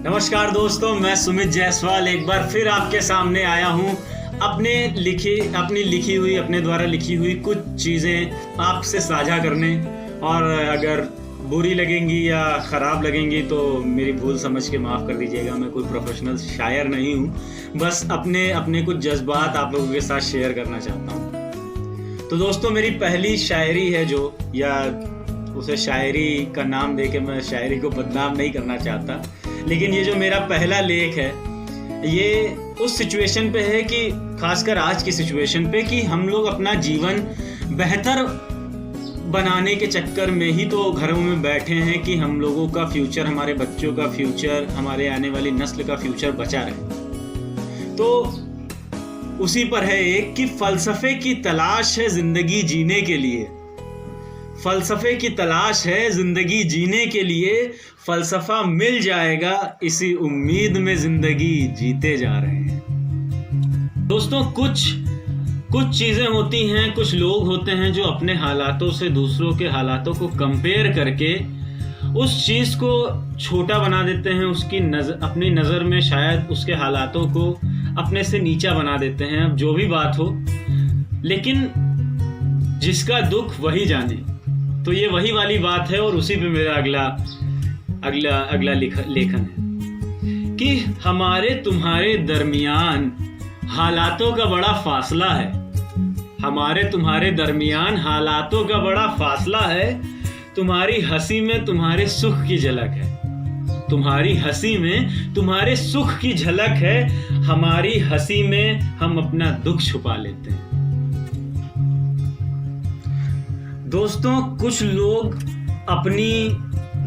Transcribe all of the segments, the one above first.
नमस्कार दोस्तों, मैं सुमित जायसवाल एक बार फिर आपके सामने आया हूँ अपने द्वारा लिखी हुई कुछ चीज़ें आपसे साझा करने। और अगर बुरी लगेंगी या ख़राब लगेंगी तो मेरी भूल समझ के माफ़ कर दीजिएगा। मैं कोई प्रोफेशनल शायर नहीं हूँ, बस अपने कुछ जज्बात आप लोगों के साथ शेयर करना चाहता हूँ। तो दोस्तों, मेरी पहली शायरी है जो, या उसे शायरी का नाम दे के मैं शायरी को बदनाम नहीं करना चाहता, लेकिन ये जो मेरा पहला लेख है ये उस सिचुएशन पे है कि खासकर आज की सिचुएशन पे कि हम लोग अपना जीवन बेहतर बनाने के चक्कर में ही तो घरों में बैठे हैं कि हम लोगों का फ्यूचर, हमारे बच्चों का फ्यूचर, हमारे आने वाली नस्ल का फ्यूचर बचा रहे। तो उसी पर है एक कि फ़लसफ़े की तलाश है ज़िंदगी जीने के लिए, फ़लसफ़े की तलाश है ज़िंदगी जीने के लिए, फ़लसफ़ा मिल जाएगा इसी उम्मीद में ज़िंदगी जीते जा रहे हैं। दोस्तों, कुछ चीज़ें होती हैं, कुछ लोग होते हैं जो अपने हालातों से दूसरों के हालातों को कंपेयर करके उस चीज़ को छोटा बना देते हैं, अपनी नज़र में शायद उसके हालातों को अपने से नीचा बना देते हैं। अब जो भी बात हो, लेकिन जिसका दुख वही जाने। तो ये वही वाली बात है और उसी पे मेरा अगला लेखन है कि हमारे तुम्हारे दरमियान हालातों का बड़ा फासला है, हमारे तुम्हारे दरमियान हालातों का बड़ा फासला है, तुम्हारी हंसी में तुम्हारे सुख की झलक है, तुम्हारी हंसी में तुम्हारे सुख की झलक है, हमारी हंसी में हम अपना दुख छुपा लेते हैं। दोस्तों, कुछ लोग अपनी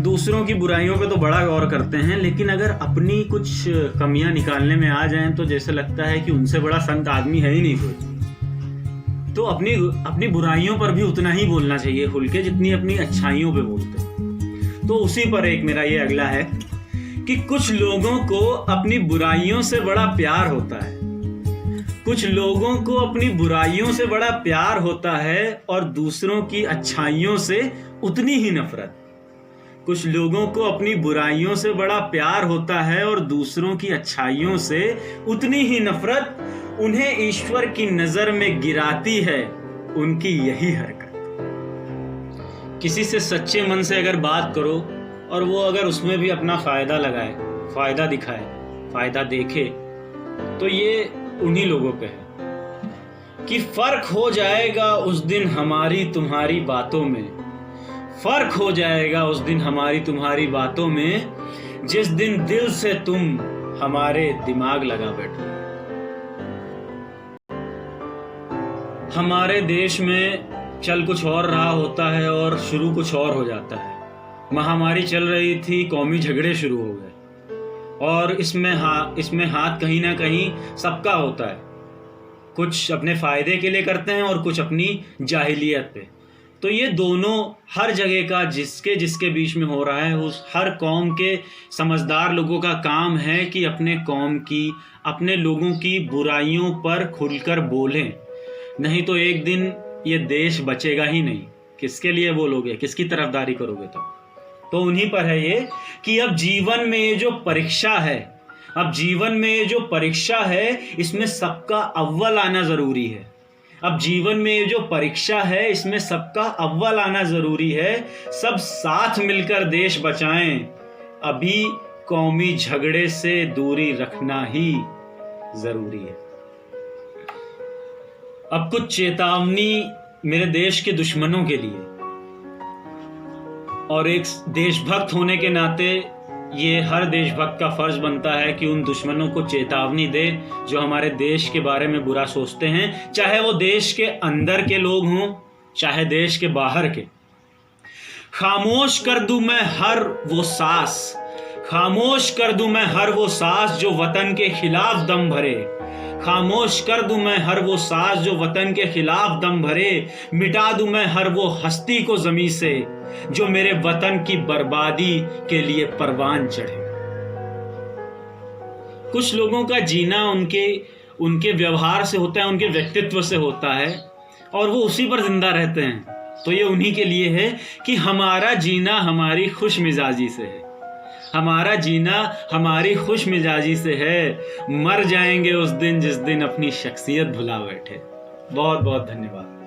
दूसरों की बुराइयों पे तो बड़ा गौर करते हैं, लेकिन अगर अपनी कुछ कमियां निकालने में आ जाएं तो जैसे लगता है कि उनसे बड़ा संत आदमी है ही नहीं कोई। तो अपनी बुराइयों पर भी उतना ही बोलना चाहिए खुल के जितनी अपनी अच्छाइयों पे बोलते हैं। तो उसी पर एक मेरा ये अगला है कि कुछ लोगों को अपनी बुराइयों से बड़ा प्यार होता है, कुछ लोगों को अपनी बुराइयों से बड़ा प्यार होता है और दूसरों की अच्छाइयों से उतनी ही नफरत। कुछ लोगों को अपनी बुराइयों से बड़ा प्यार होता है और दूसरों की अच्छाइयों से उतनी ही नफरत, उन्हें ईश्वर की नजर में गिराती है उनकी यही हरकत। किसी से सच्चे मन से अगर बात करो और वो अगर उसमें भी अपना फायदा लगाए, फायदा दिखाए, फायदा देखे, तो ये उन्हीं लोगों पे है कि फर्क हो जाएगा उस दिन हमारी तुम्हारी बातों में, फर्क हो जाएगा उस दिन हमारी तुम्हारी बातों में, जिस दिन दिल से तुम हमारे दिमाग लगा बैठो। हमारे देश में चल कुछ और रहा होता है और शुरू कुछ और हो जाता है। महामारी चल रही थी, कौमी झगड़े शुरू हो गए और इसमें हाथ कहीं ना कहीं सबका होता है। कुछ अपने फायदे के लिए करते हैं और कुछ अपनी जाहिलियत पे। तो ये दोनों हर जगह का जिसके बीच में हो रहा है, उस हर कौम के समझदार लोगों का काम है कि अपने कौम की, अपने लोगों की बुराइयों पर खुलकर बोलें, नहीं तो एक दिन ये देश बचेगा ही नहीं। किसके लिए बोलोगे, किसकी तरफदारी करोगे? तो उन्हीं पर है ये कि अब जीवन में ये जो परीक्षा है, इसमें सबका अव्वल आना ज़रूरी है। अब जीवन में ये जो परीक्षा है, इसमें सबका अव्वल आना ज़रूरी है। सब साथ मिलकर देश बचाएं, अभी कौमी झगड़े से दूरी रखना ही ज़रूरी है। अब कुछ चेतावनी मेरे देश के दुश्मनों के लिए, और एक देशभक्त होने के नाते ये हर देशभक्त का फर्ज बनता है कि उन दुश्मनों को चेतावनी दे जो हमारे देश के बारे में बुरा सोचते हैं, चाहे वो देश के अंदर के लोग हों, चाहे देश के बाहर के। खामोश कर दूं मैं हर वो सांस, खामोश कर दूं मैं हर वो सांस जो वतन के खिलाफ दम भरे, खामोश कर दूं मैं हर वो सांस जो वतन के खिलाफ दम भरे, मिटा दूं मैं हर वो हस्ती को ज़मीं से जो मेरे वतन की बर्बादी के लिए परवान चढ़े। कुछ लोगों का जीना उनके व्यवहार से होता है, उनके व्यक्तित्व से होता है, और वो उसी पर जिंदा रहते हैं। तो ये उन्हीं के लिए है कि हमारा जीना हमारी खुश मिजाजी से है, हमारा जीना हमारी खुश मिजाजी से है, मर जाएंगे उस दिन जिस दिन अपनी शख्सियत भुला बैठे। बहुत बहुत धन्यवाद।